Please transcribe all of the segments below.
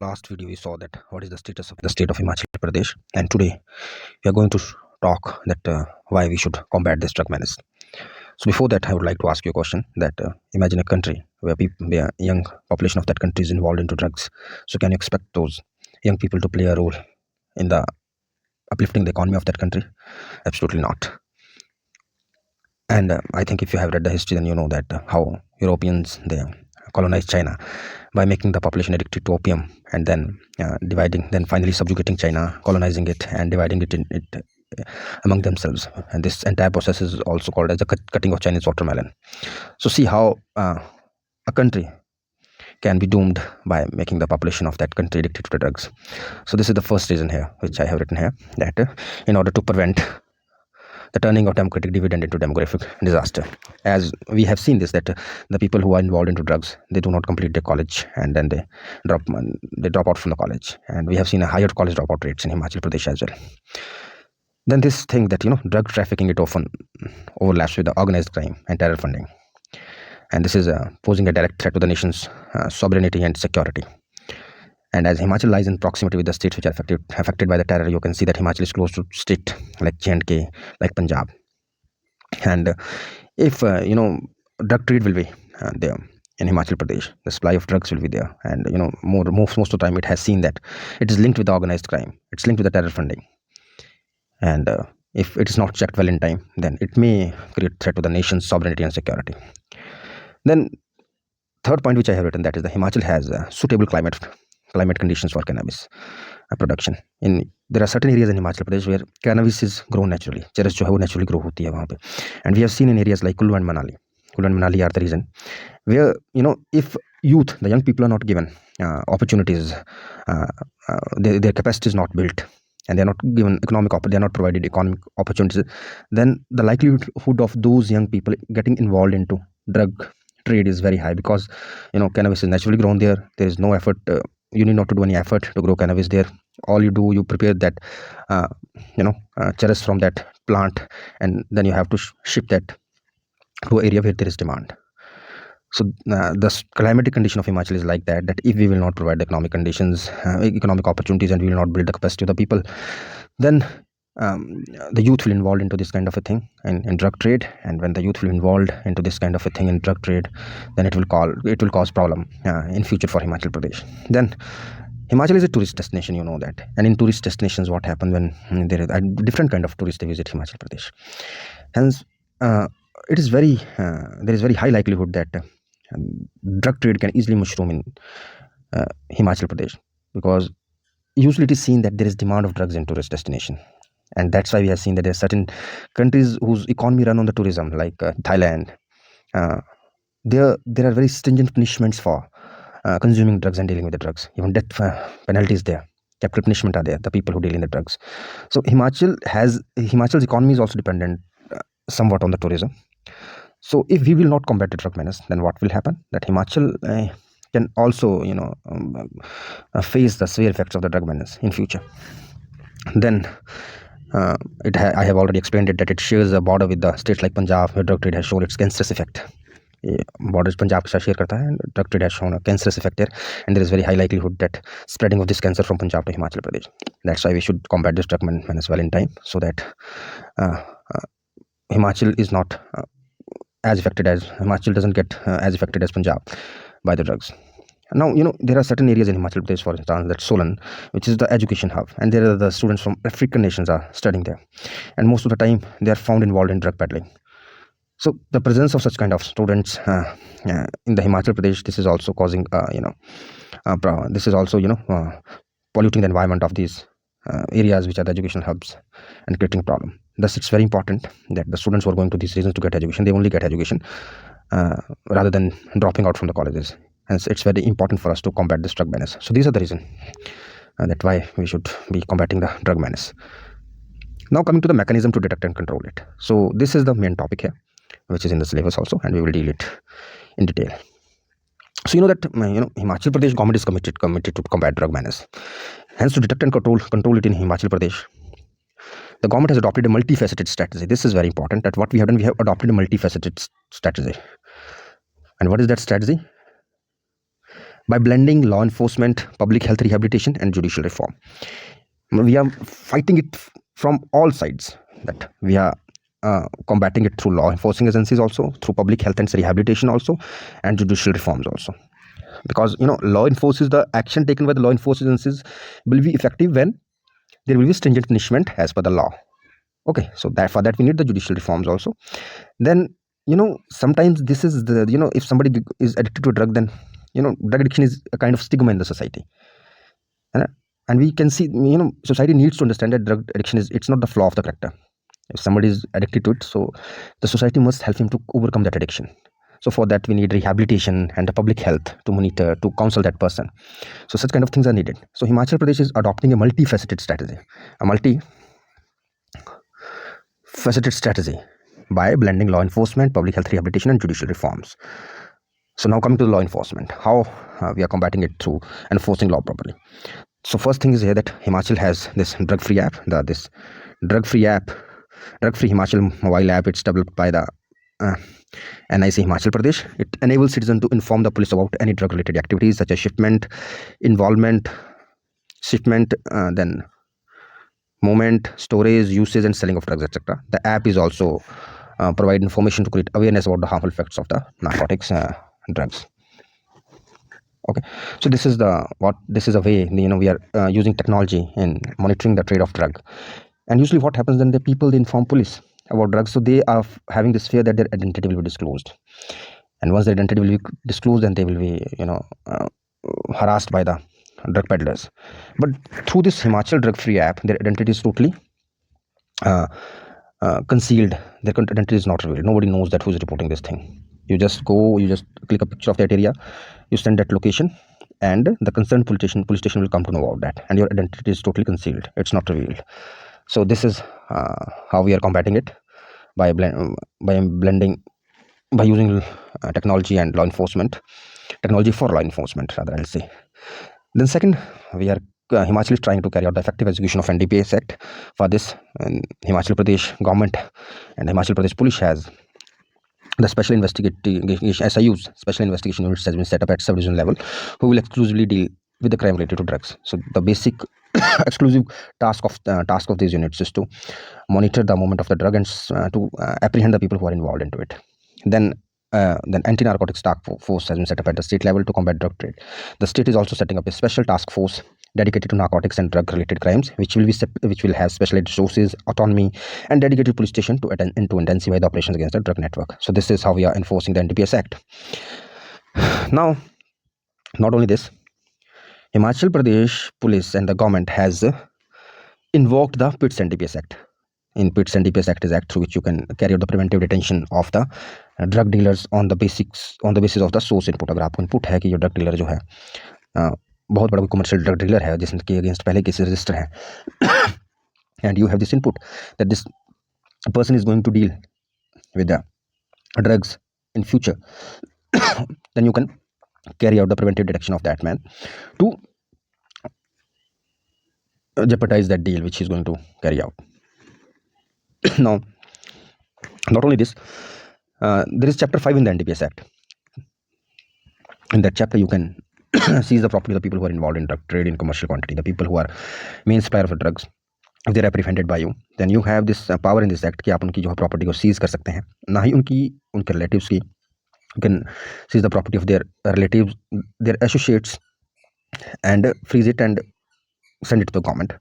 Last video we saw that what is the status of the state of Himachal Pradesh, and today we are going to talk that why we should combat this drug menace. So before that, I would like to ask you a question that imagine a country where young population of that country is involved into drugs. So can you expect those young people to play a role in the uplifting the economy of that country? Absolutely not. And I think if you have read the history, then you know that how Europeans they colonized China by making the population addicted to opium, and then then finally subjugating China, colonizing it, and dividing it among themselves. And this entire process is also called as the cutting of Chinese watermelon. So see how a country can be doomed by making the population of that country addicted to the drugs. So this is the first reason here, which I have written here, that in order to prevent the turning of democratic dividend into demographic disaster. As we have seen this, that the people who are involved into drugs, they do not complete their college, and then they drop out from the college, and we have seen a higher college dropout rates in Himachal Pradesh as well. Then this thing that drug trafficking, it often overlaps with the organized crime and terror funding, and this is posing a direct threat to the nation's sovereignty and security. And as Himachal lies in proximity with the states which are affected by the terror, you can see that Himachal is close to state like J&K, like Punjab. And if drug trade will be there in Himachal Pradesh, the supply of drugs will be there, and most of the time it has seen that it is linked with the organized crime, it's linked with the terror funding, and if it is not checked well in time, then it may create threat to the nation's sovereignty and security. Then third point which I have written, that is the Himachal has suitable climate conditions for cannabis production. There are certain areas in Himachal Pradesh where cannabis is grown naturally. चरस जो है वो naturally grow होती है वहाँ पे. And we have seen in areas like Kullu and Manali. Kullu and Manali are the reason where if youth, the young people, are not given opportunities, their capacity is not built, and they are not given they are not provided economic opportunities, then the likelihood of those young people getting involved into drug trade is very high, because cannabis is naturally grown there. There is no effort. You need not to do any effort to grow cannabis there. All you do, you prepare that charas from that plant, and then you have to ship that to an area where there is demand. So the climatic condition of Himachal is like that if we will not provide the economic conditions, economic opportunities, and we will not build the capacity of the people, then the youth will involved into this kind of a thing in drug trade. And when the youth will involved into this kind of a thing in drug trade, then it will cause problem in future for Himachal Pradesh. Then Himachal is a tourist destination, you know that, and in tourist destinations what happens when there is a different kind of tourists they visit Himachal Pradesh. Hence there is very high likelihood that drug trade can easily mushroom in Himachal Pradesh, because usually it is seen that there is demand of drugs in tourist destination. And that's why we have seen that there are certain countries whose economy run on the tourism, like Thailand. There are very stringent punishments for consuming drugs and dealing with the drugs. Even death penalties there, capital punishment are there, the people who deal in the drugs. So Himachal's economy is also dependent somewhat on the tourism. So if we will not combat the drug menace, then what will happen? That Himachal can also face the severe effects of the drug menace in future. Then I have already explained it, that it shares a border with the states like Punjab, where drug trade has shown its cancerous effect. Borders Punjab ke saath share karta hai, and drug trade has shown a cancerous effect there, and there is very high likelihood that spreading of this cancer from Punjab to Himachal Pradesh. That's why we should combat this drug menace well in time, so that Himachal is not Himachal doesn't get as affected as Punjab by the drugs. Now, there are certain areas in Himachal Pradesh, for instance, that Solan, which is the education hub, and there are the students from African nations are studying there, and most of the time they are found involved in drug peddling. So the presence of such kind of students in the Himachal Pradesh, this is also causing this is also polluting the environment of these areas which are the education hubs, and creating problem. Thus it's very important that the students who are going to these regions to get education, they only get education rather than dropping out from the colleges. Hence it's very important for us to combat this drug menace. So these are the reason that why we should be combating the drug menace. Now coming to the mechanism to detect and control it. So this is the main topic here, which is in the syllabus also, and we will deal it in detail. So Himachal Pradesh government is committed to combat drug menace. Hence to detect and control it in Himachal Pradesh, the government has adopted a multifaceted strategy. This is very important, that what we have done, we have adopted a multifaceted strategy. And what is that strategy? by blending law enforcement, public health rehabilitation, and judicial reform. We are fighting it from all sides. That we are combating it through law enforcing agencies also, through public health and rehabilitation also, and judicial reforms also. Because law enforces the action taken by the law enforcement agencies will be effective when there will be stringent punishment as per the law. Okay, so that for that we need the judicial reforms also. Then sometimes this is the if somebody is addicted to a drug, then drug addiction is a kind of stigma in the society. and, and we can see society needs to understand that drug addiction is, it's not the flaw of the character. If somebody is addicted to it, so the society must help him to overcome that addiction. So for that we need rehabilitation and the public health to monitor, to counsel that person. So such kind of things are needed. So Himachal Pradesh is adopting a multifaceted strategy, a multifaceted strategy by blending law enforcement, public health rehabilitation, and judicial reforms. So now coming to the law enforcement, how we are combating it through enforcing law properly. So first thing is here that Himachal has this drug-free app, this drug-free Himachal mobile app. It's developed by the NIC Himachal Pradesh. It enables citizens to inform the police about any drug-related activities such as shipment, then movement, storage, usage, and selling of drugs, etc. The app is also provide information to create awareness about the harmful effects of the narcotics drugs. Okay, so this is a way we are using technology in monitoring the trade of drug. And usually what happens then, the people, they inform police about drugs, so they are having this fear that their identity will be disclosed, and once their identity will be disclosed, then they will be harassed by the drug peddlers. But through this Himachal drug-free app, their identity is totally concealed. Their identity is not revealed. Nobody knows that who's reporting this thing. You just click a picture of that area, you send that location, and the concerned police station will come to know about that, and your identity is totally concealed. It's not revealed. So this is how we are combating it, by using technology and technology for law enforcement rather, I'll say. Then second, we are Himachal is trying to carry out the effective execution of NDPS Act. For this, Himachal Pradesh government and Himachal Pradesh police has the special investigation special investigation units has been set up at sub-division level, who will exclusively deal with the crime related to drugs. So the basic exclusive task of these units is to monitor the movement of the drug and to apprehend the people who are involved into it. Then anti-narcotics task force has been set up at the state level to combat drug trade. The state is also setting up a special task force dedicated to narcotics and drug related crimes, which will have specialized resources, autonomy, and dedicated police station to intensify the operations against the drug network. So this is how we are enforcing the NDPS Act. Now, not only this, Himachal Pradesh police and the government has invoked the PITS NDPS Act. In PITS NDPS Act is act through which you can carry out the preventive detention of the drug dealers on the basis of the source input. अगर आपको input है कि ये drug dealer जो है बहुत बड़ा commercial drug dealer है जिसके against पहले cases register है, and you have this input that this person is going to deal with the drugs in future, then you can carry out the preventive detection of that man to jeopardize that deal which he is going to carry out. Now, not only this, there is chapter 5 in the NDPS Act. In that chapter, you can seize the property of the people who are involved in drug trade in commercial quantity, the people who are main supplier of drugs. If they are apprehended by you, then you have this power in this act कि आप उनकी जो है property को seize कर सकते हैं, ना ही उनके relatives की. You can seize the property of their relatives, their associates, and freeze it and send it to the government.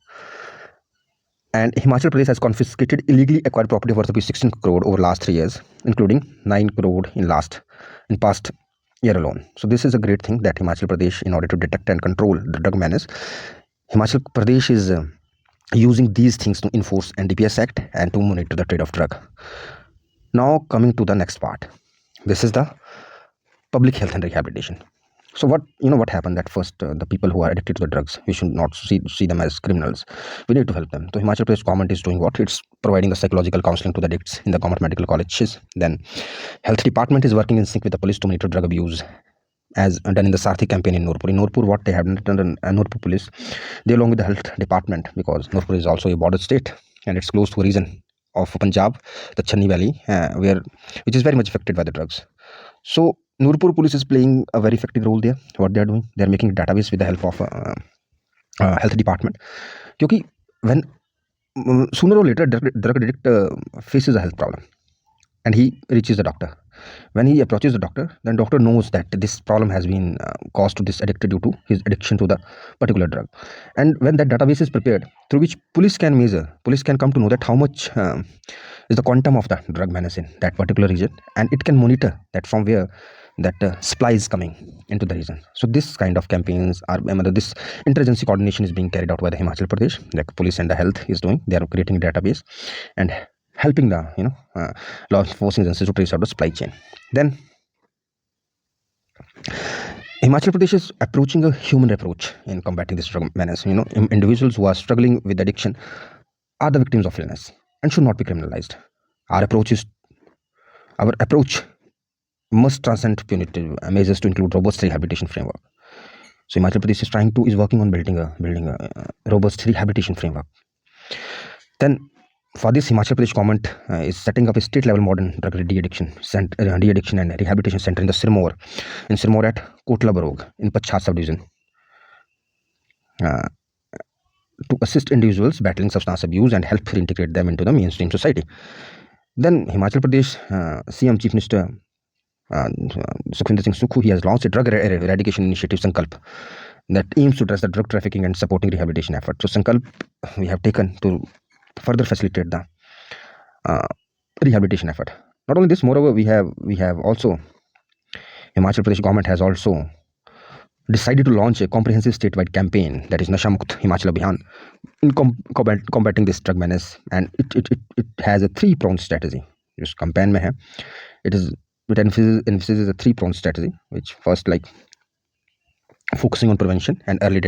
And Himachal Pradesh has confiscated illegally acquired property worth rupees 16 crore over last 3 years, including 9 crore in past year alone. So this is a great thing that Himachal Pradesh, in order to detect and control the drug menace, Himachal Pradesh is using these things to enforce NDPS Act and to monitor the trade of drug. Now coming to the next part, this is the public health and rehabilitation. So what happened that first, the people who are addicted to the drugs, we should not see them as criminals. We need to help them. So Himachal Pradesh government is doing what? It's providing the psychological counseling to the addicts in the government medical colleges. Then health department is working in sync with the police to monitor drug abuse, as done in the Sarthi campaign in Nurpur. In Nurpur, what they have done, Nurpur police, they along with the health department, because Nurpur is also a border state and it's close to a region of Punjab, the Channi Valley, which is very much affected by the drugs. So Nurpur police is playing a very effective role there. What they are doing, they are making a database with the help of health department. क्योंकि when sooner or later drug addict faces a health problem and he reaches the doctor. When he approaches the doctor, then doctor knows that this problem has been caused to this addicted due to his addiction to the particular drug. And when that database is prepared, through which police can measure, police can come to know that how much is the quantum of the drug menace in that particular region, and it can monitor that from where that supply is coming into the region. So this kind of campaigns are, this interagency coordination is being carried out by the Himachal Pradesh, like police and the health is doing. They are creating a database and helping the law enforcement agencies to trace out the supply chain. Then Himachal Pradesh is approaching a human approach in combating this drug menace. Individuals who are struggling with addiction are the victims of illness and should not be criminalized. Our approach must transcend punitive measures to include robust rehabilitation framework. So Himachal Pradesh is working on building a robust rehabilitation framework. Then for this, Himachal Pradesh government is setting up a state-level modern drug de-addiction and rehabilitation center in the Sirmaur at Kotla Barog in Pachhat subdivision to assist individuals battling substance abuse and help reintegrate them into the mainstream society. Then Himachal Pradesh CM Chief Minister Sukhwinder Singh Sukhu, he has launched a drug eradication initiative Sankalp that aims to address the drug trafficking and supporting rehabilitation efforts. So Sankalp we have taken to further facilitate the rehabilitation effort. Not only this, moreover, we have also, Himachal Pradesh government has also decided to launch a comprehensive statewide campaign, that is Nasha Mukt Himachal Abhiyan, in combating this drug menace, and it has a 3-pronged strategy. This campaign mein hai, it emphasizes a 3-pronged strategy, which first, like, focusing on prevention and early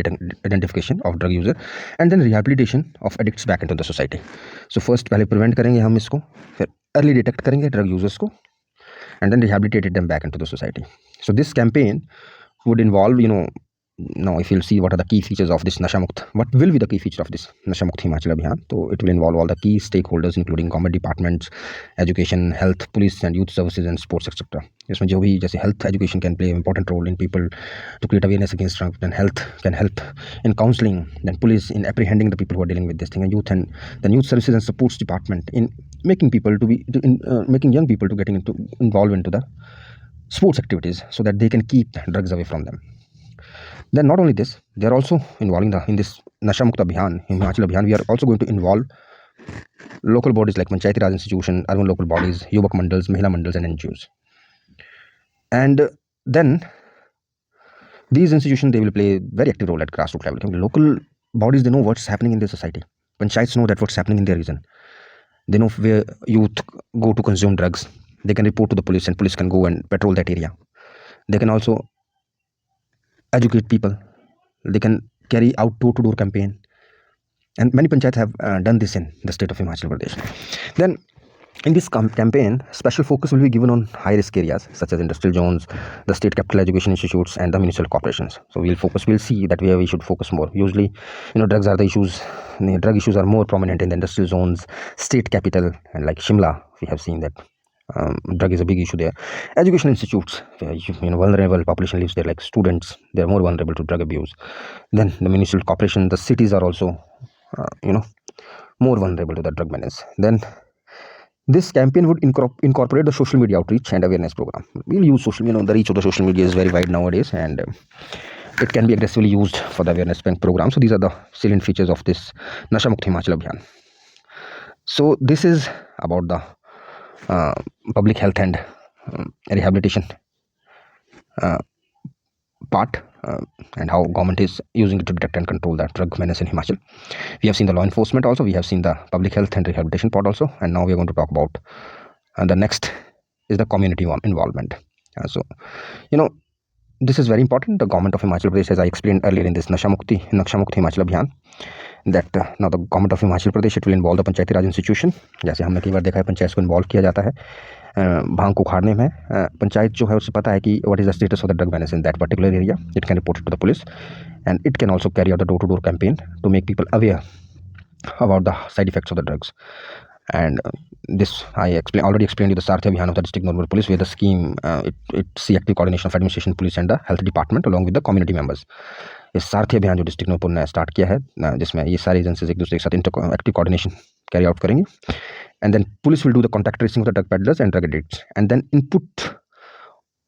identification of drug user, and then rehabilitation of addicts back into the society. So first पहले prevent करेंगे हम इसको, फिर early detect करेंगे drug users को, and then rehabilitate them back into the society. So this campaign would involve, now if you'll see what are the key features of this Nasha Mukt, what will be the key feature of this Nasha Mukt Himachal Abhiyan. So it will involve all the key stakeholders, including government departments, education, health, police and youth services and sports, etc. इसमें जो भी जैसे health education can play an important role in people to create awareness against drug, then health can help in counseling, then police in apprehending the people who are dealing with this thing, and then youth services and sports department in making young people to getting involved into the sports activities so that they can keep drugs away from them. Then not only this, they are also involving in this Nasha Mukt Abhiyan, Himachal Abhiyan, we are also going to involve local bodies like Panchayati Raj institution, urban local bodies, Yuvak Mandals, Mahila Mandals and NGOs. And then these institutions, they will play a very active role at grassroots level. Local bodies, they know what's happening in their society. Panchayats know that what's happening in their region. They know where youth go to consume drugs. They can report to the police and police can go and patrol that area. They can also educate people. They can carry out door-to-door campaign. And many panchayats have done this in the state of Himachal Pradesh. Then in this campaign, special focus will be given on high-risk areas such as industrial zones, the state capital education institutes and the municipal corporations. So we'll see that where we should focus more. Usually, drugs are the issues. Drug issues are more prominent in the industrial zones, state capital, and like Shimla, we have seen that drug is a big issue there. Education institutes, where vulnerable population lives there, like students, they are more vulnerable to drug abuse. Then the municipal corporation, the cities are also more vulnerable to the drug menace. Then this campaign would incorporate the social media outreach and awareness program. We'll use social, the reach of the social media is very wide nowadays, and it can be aggressively used for the awareness program. So these are the salient features of this Nasha Mukt Himachal Abhiyan. So this is about the public health and rehabilitation part and how government is using it to detect and control the drug menace in Himachal. We have seen the law enforcement also, we have seen the public health and rehabilitation part also, and now we are going to talk about the next is the community involvement. So this is very important. The government of Himachal Pradesh, as I explained earlier in this Nasha Mukt Himachal Abhiyan, that now the government of Himachal Pradesh, it will involve the Panchayati Raj institution. जैसे हमने कई बार देखा है पंचायत को involve किया जाता है भांग को उखाड़ने में. पंचायत जो है उसे पता है कि what is the status of the drug menace in that particular area. It can report it to the police, and it can also carry out the door-to-door campaign to make people aware about the side effects of the drugs. And this already explained you the Sarthya Abhiyan of the district normal police, where the scheme it's the active coordination of administration, police and the health department along with the community members. ये सारथी अभियान जो district Nurpur ने start किया है जिसमें ये सारी agencies एक दूसरे के साथ एक्टिव कोऑर्डिनेशन कैरी आउट करेंगे. And then police will do the contact tracing of the drug peddlers and drug addicts, and then input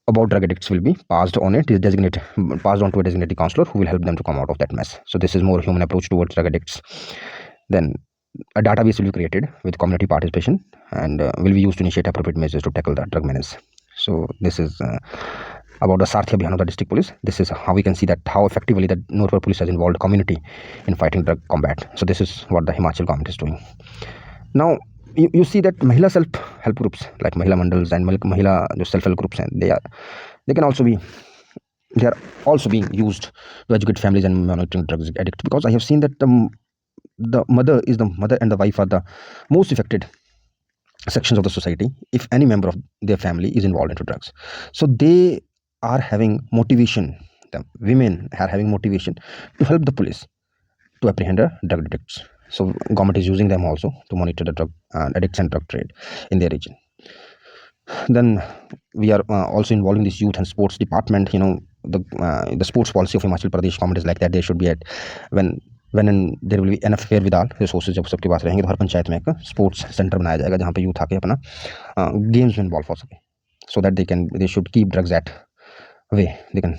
about drug addicts will be passed on to a designated counselor who will help them to come out of that mess. So this is more human approach towards drug addicts. Then a database will be created with community participation and will be used to initiate appropriate measures to tackle the drug menace. So this is about the Sarthya Abhiyan of the district police. This is how we can see that how effectively the Nurpur police has involved community in fighting drug combat. So this is what the Himachal government is doing. Now you see that Mahila self-help groups like Mahila Mandals and Mahila self-help groups, and they are also being used to educate families and monitoring drugs addicts, because I have seen that the mother and the wife are the most affected sections of the society if any member of their family is involved into drugs. So they are having motivation, the women are having motivation to help the police to apprehend drug addicts. So government is using them also to monitor the drug addicts and drug trade in their region. Then we are also involving this youth and sports department. The sports policy of Himachal Pradesh government is like that. They should be at when there will be enough wherewithal resources, जब सबके पास रहेंगे तो हर पंचायत में एक sports centre बनाया जाएगा जहाँ पे यूथ आके अपना गेम्स में इन्वॉल्व हो सके, so that they should keep drugs at away. They can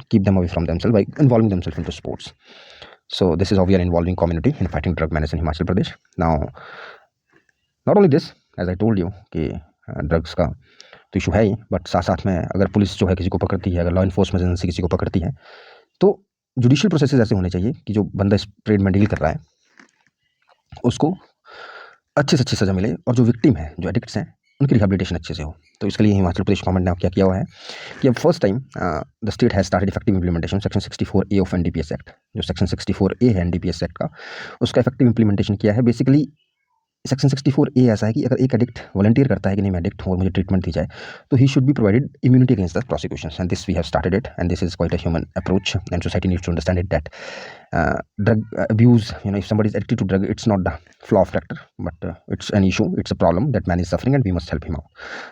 keep them away from themselves by involving themselves into sports. So this is how we are involving community in fighting drug menace in Himachal Pradesh. Now, not only this, as I told you कि drugs का तो issue है ही, but साथ साथ में अगर police जो है किसी को पकड़ती है, अगर लॉ इन्फोर्समेंट एजेंसी किसी को पकड़ती है, तो जुडिशियल प्रोसेसेस ऐसे होने चाहिए कि जो बंदा इस ट्रेड में डील कर रहा है उसको अच्छे से अच्छी सज़ा मिले, और जो विक्टिम है, जो एडिक्ट्स हैं, उनकी रिहेबिलिटेशन अच्छे से हो. तो इसके लिए हिमाचल प्रदेश गवर्नमेंट ने क्या किया हुआ है कि अब first time the state has started effective implementation section 64A of NDPS act. जो सेक्शन 64A है NDPS एक्ट का, उसका इफेक्टिव इंप्लीमेंटेशन किया है. बेसिकली सेक्शन 64A ऐसा है कि अगर एक एडिक्ट वॉलंटियर करता है कि नहीं मैं एडिक्ट हूँ और मुझे ट्रीटमेंट दी जाए, तो he should be provided immunity against the prosecutions, and this we have started it, and this is quite a human approach, and society needs to understand it that drug abuse, if somebody is addicted to drug, it's not the flaw of character, but it's an issue, it's a problem that man is suffering, and we must help him out.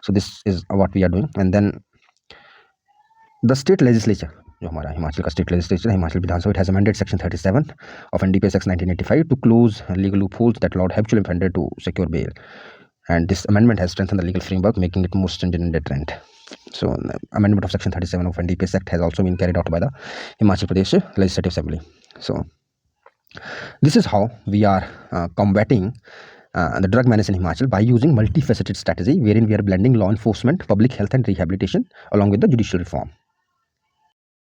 So this is what we are doing. And then the state legislature, जो हमारा हिमाचल का state legislature है, हिमाचल विधानसभा, it has amended section 37 of NDPS Act 1985 to close legal loopholes that allowed habitual offender to secure bail, and this amendment has strengthened the legal framework, making it more stringent and deterrent. So amendment of section 37 of NDPS Act has also been carried out by the Himachal Pradesh Legislative Assembly. So this is how we are combating the drug menace in Himachal by using multifaceted strategy, wherein we are blending law enforcement, public health and rehabilitation along with the judicial reform.